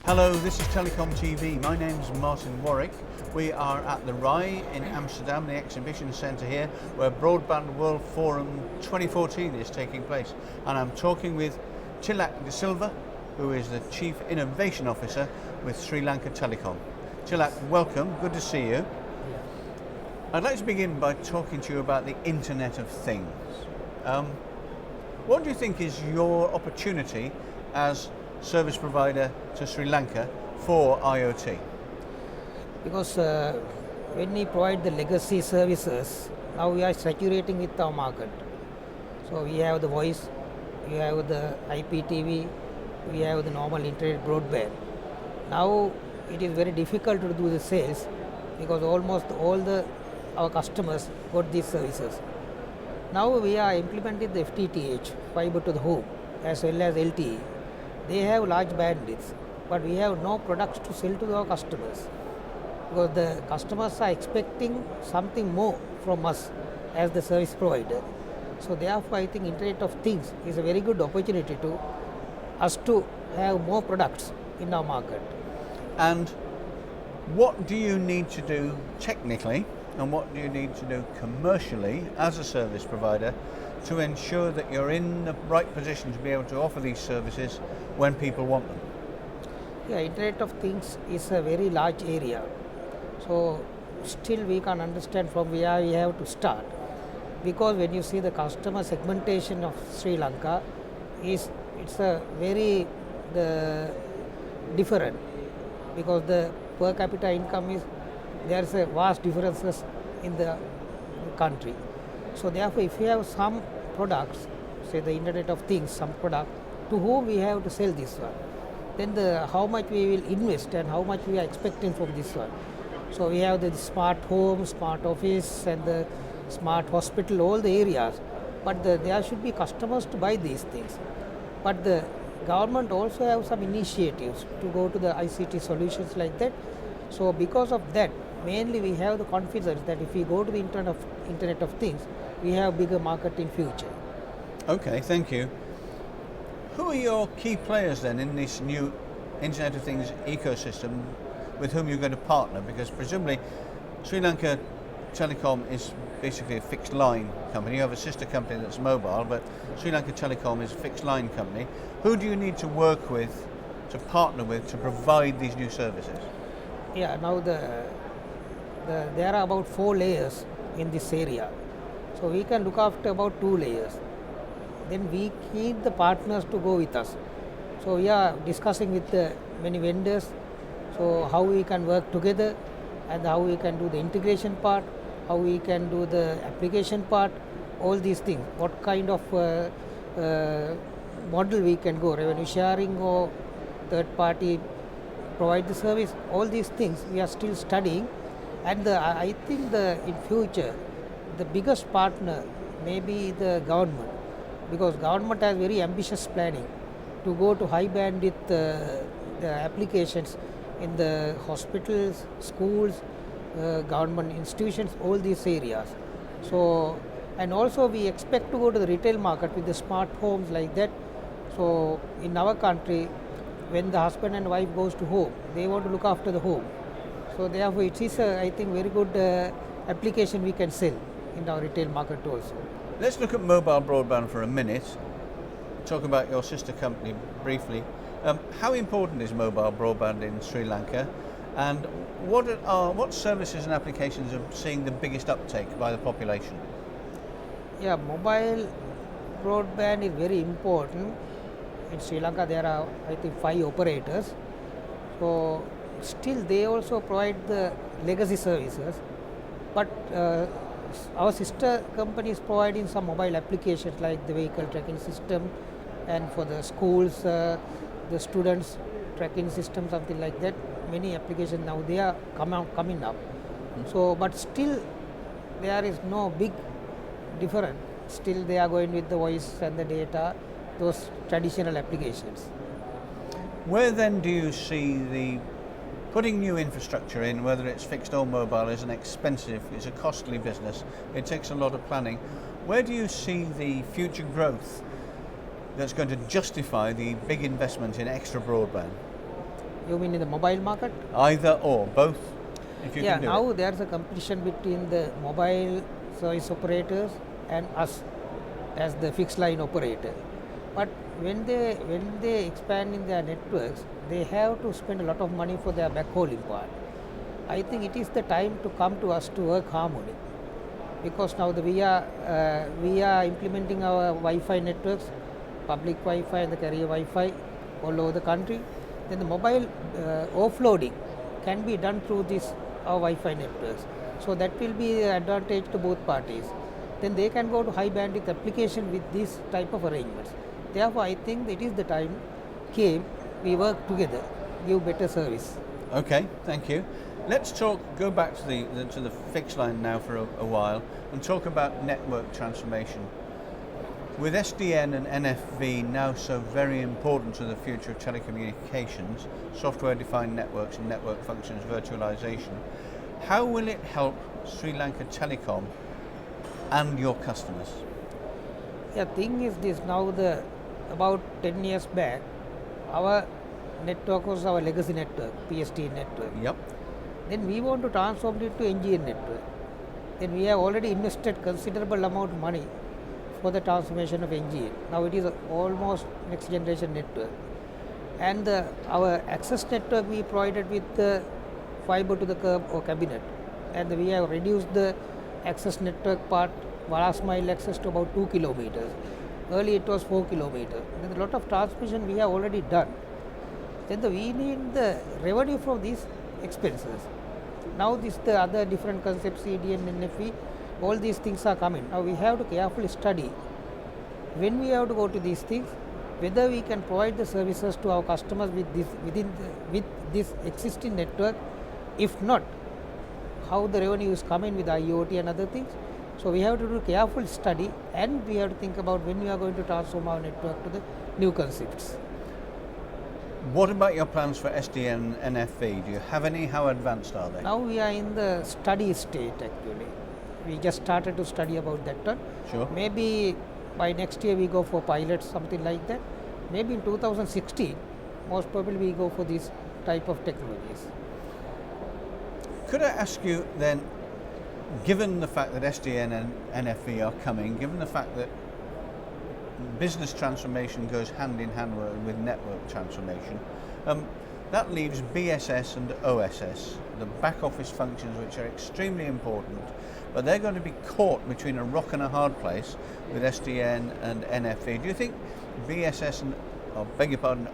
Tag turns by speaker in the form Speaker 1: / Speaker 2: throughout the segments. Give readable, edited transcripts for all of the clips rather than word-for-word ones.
Speaker 1: Hello, this is TelecomTV. My name's Martin Warwick. We are at the RAI in Amsterdam, the exhibition centre here, where Broadband World Forum 2014 is taking place. And I'm talking with Tilak De Silva, who is the Chief Innovation Officer with Sri Lanka Telecom. Tilak, welcome. Good to see you. I'd like to begin by talking to you about the Internet of Things. What do you think is your opportunity as service provider to Sri Lanka for IoT?
Speaker 2: Because when we provide the legacy services, now we are saturating with our market. So we have the voice, we have the IPTV, we have the normal internet broadband. Now it is very difficult to do the sales because almost all our customers got these services. Now we are implementing the FTTH, fiber to the home, as well as LTE. They have large bandwidths, but we have no products to sell to our customers because the customers are expecting something more from us as the service provider. So therefore I think Internet of Things is a very good opportunity to us to have more products in our market.
Speaker 1: And what do you need to do technically and what do you need to do commercially as a service provider to ensure that you're in the right position to be able to offer these services when people want them?
Speaker 2: Yeah, Internet of Things is a very large area. So still we can understand from where we have to start. Because when you see the customer segmentation of Sri Lanka, it's a very different, because the per capita income is, there's a vast differences in the country. So therefore if we have some products, say the Internet of Things, some product, to whom we have to sell this one, then how much we will invest and how much we are expecting from this one. So we have the smart home, smart office and the smart hospital, all the areas, but there should be customers to buy these things. But the government also have some initiatives to go to the ICT solutions like that. So because of that, mainly we have the confidence that if we go to the Internet of Things, we have bigger market in future.
Speaker 1: Okay, thank you. Who are your key players then in this new Internet of Things ecosystem with whom you're going to partner? Because presumably Sri Lanka Telecom is basically a fixed line company. You have a sister company that's mobile, but Sri Lanka Telecom is a fixed line company. Who do you need to work with, to partner with, to provide these new services?
Speaker 2: Yeah, now there are about 4 layers in this area. So we can look after about 2 layers. Then we need the partners to go with us. So we are discussing with many vendors, so how we can work together and how we can do the integration part, how we can do the application part, all these things. What kind of model we can go, revenue sharing or third party provide the service, all these things we are still studying. And I think in future the biggest partner may be the government, because government has very ambitious planning to go to high bandwidth the applications in the hospitals, schools, government institutions, all these areas. So, and also we expect to go to the retail market with the smart homes like that. So in our country, when the husband and wife goes to home, they want to look after the home. So therefore it is I think very good application we can sell in our retail market also.
Speaker 1: Let's look at mobile broadband for a minute. Talk about your sister company briefly. How important is mobile broadband in Sri Lanka, and what services and applications are seeing the biggest uptake by the population?
Speaker 2: Yeah, mobile broadband is very important. In Sri Lanka there are I think 5 operators. So still they also provide the legacy services, but our sister company is providing some mobile applications like the vehicle tracking system, and for the schools, the students tracking system, something like that. Many applications now they are coming up. So, but still there is no big difference. Still they are going with the voice and the data, those traditional applications.
Speaker 1: Where then do you see putting new infrastructure in, whether it's fixed or mobile, is an expensive, it's a costly business. It takes a lot of planning. Where do you see the future growth that's going to justify the big investment in extra broadband?
Speaker 2: You mean in the mobile market?
Speaker 1: Either or, both, if you
Speaker 2: Yeah,
Speaker 1: can do
Speaker 2: now
Speaker 1: it.
Speaker 2: there's a competition between the mobile service operators and us as the fixed line operator. But when they expand in their networks, they have to spend a lot of money for their backhauling part. I think it is the time to come to us to work harmony, because now we are implementing our Wi-Fi networks, public Wi-Fi and the carrier Wi-Fi all over the country. Then the mobile offloading can be done through this our Wi-Fi networks. So that will be an advantage to both parties. Then they can go to high bandwidth application with this type of arrangements. Therefore, I think it is the time came we work together, give better service.
Speaker 1: Okay, thank you. Let's go back to the fixed line now for a while and talk about network transformation. With SDN and NFV now so very important to the future of telecommunications, software-defined networks and network functions virtualization, how will it help Sri Lanka Telecom and your customers?
Speaker 2: Yeah, thing is this, now about 10 years back, our network was our legacy network, PST network.
Speaker 1: Yep.
Speaker 2: Then we want to transform it to NGN network. Then we have already invested considerable amount of money for the transformation of NGN. Now it is almost next generation network. And our access network we provided with the fiber to the curb or cabinet. And we have reduced the access network part, last mile access, to about 2 kilometers. Earlier it was 4 kilometers. There's a lot of transmission we have already done. Then we need the revenue from these expenses. Now the other different concepts, CDN, NFV, all these things are coming. Now we have to carefully study when we have to go to these things, whether we can provide the services to our customers with this existing network. If not, how the revenue is coming with IoT and other things. So we have to do careful study, and we have to think about when we are going to transform our network to the new concepts.
Speaker 1: What about your plans for SDN and NFV? Do you have any? How advanced are they?
Speaker 2: Now we are in the study state actually. We just started to study about that one.
Speaker 1: Sure.
Speaker 2: Maybe by next year we go for pilots, something like that. Maybe in 2016, most probably we go for these type of technologies.
Speaker 1: Could I ask you then, given the fact that SDN and NFV are coming, given the fact that business transformation goes hand in hand with network transformation, that leaves BSS and OSS, the back office functions, which are extremely important, but they're going to be caught between a rock and a hard place with SDN and NFV. Do you think BSS and,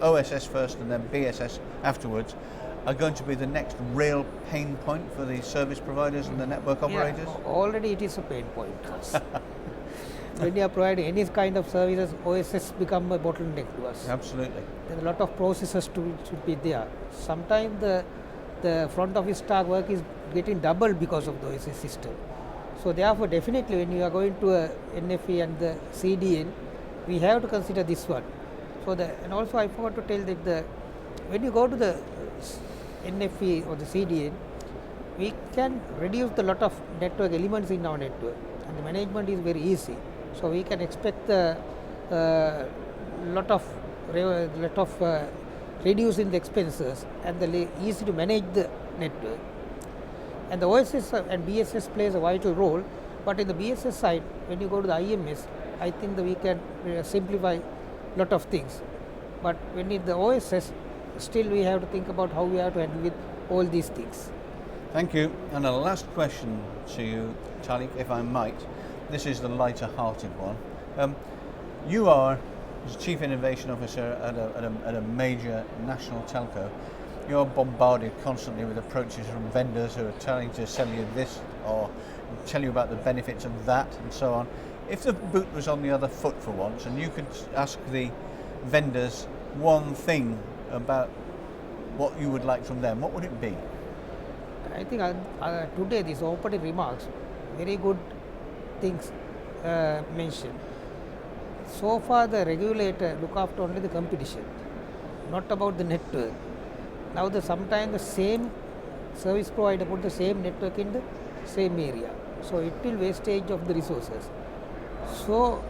Speaker 1: OSS first and then BSS afterwards, are going to be the next real pain point for the service providers and the network operators?
Speaker 2: Yeah, already it is a pain point. When you are providing any kind of services, OSS become a bottleneck to us.
Speaker 1: Absolutely.
Speaker 2: There are a lot of processes should be there. Sometimes the front office staff work is getting double because of the OSS system. So therefore, definitely when you are going to a NFE and the CDN, we have to consider this one. So and also I forgot to tell that when you go to the NFE or the CDN, we can reduce the lot of network elements in our network, and the management is very easy. So we can expect a lot of reducing the expenses and easy to manage the network. And the OSS and BSS plays a vital role, but in the BSS side, when you go to the IMS, I think that we can simplify a lot of things. But when in the OSS, still we have to think about how we have to handle with all these things.
Speaker 1: Thank you. And a last question to you, Talik, if I might. This is the lighter-hearted one. You are, as Chief Innovation Officer at a major national telco, you're bombarded constantly with approaches from vendors who are trying to sell you this or tell you about the benefits of that and so on. If the boot was on the other foot for once and you could ask the vendors one thing about what you would like from them, what would it be?
Speaker 2: I think today these opening remarks, very good things mentioned. So far the regulator look after only the competition, not about the network. Now sometimes the same service provider put the same network in the same area, so it will wastage of the resources. So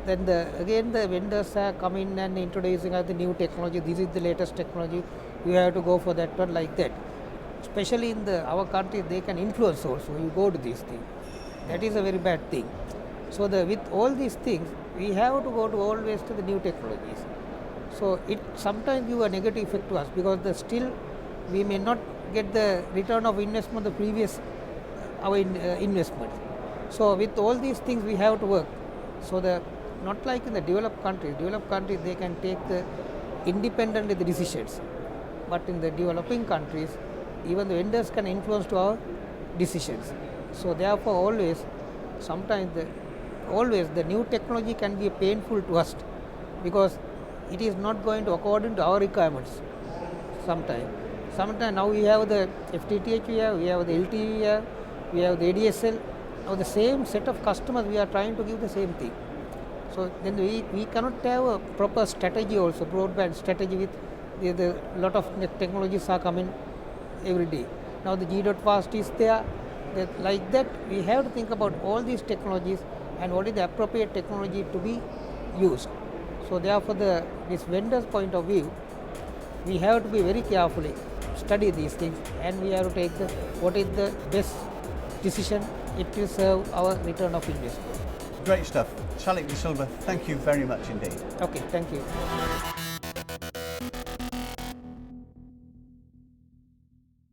Speaker 2: then again the vendors are coming and introducing the new technology. This is the latest technology. you have to go for that one, like that. Especially in our country, they can influence also. You go to these things. That is a very bad thing. So with all these things, we have to go to always to the new technologies. So it sometimes give a negative effect to us, because still we may not get the return of investment the previous our investment. So with all these things we have to work. So not like in the developed countries. Developed countries, they can take the independently the decisions. But in the developing countries, even the vendors can influence to our decisions. So therefore always the new technology can be painful to us, because it is not going to according to our requirements. Sometimes now we have the FTTH, we have the LTE, we have the ADSL. Now the same set of customers, we are trying to give the same thing. So then we cannot have a proper strategy also, broadband strategy with the lot of technologies are coming every day. Now the G.fast is there. Like that, we have to think about all these technologies and what is the appropriate technology to be used. So therefore, this vendor's point of view, we have to be very carefully study these things, and we have to take what is the best decision. It will serve our return of investment.
Speaker 1: Great stuff. Salik De Silva, thank you very much indeed.
Speaker 2: Okay, thank you.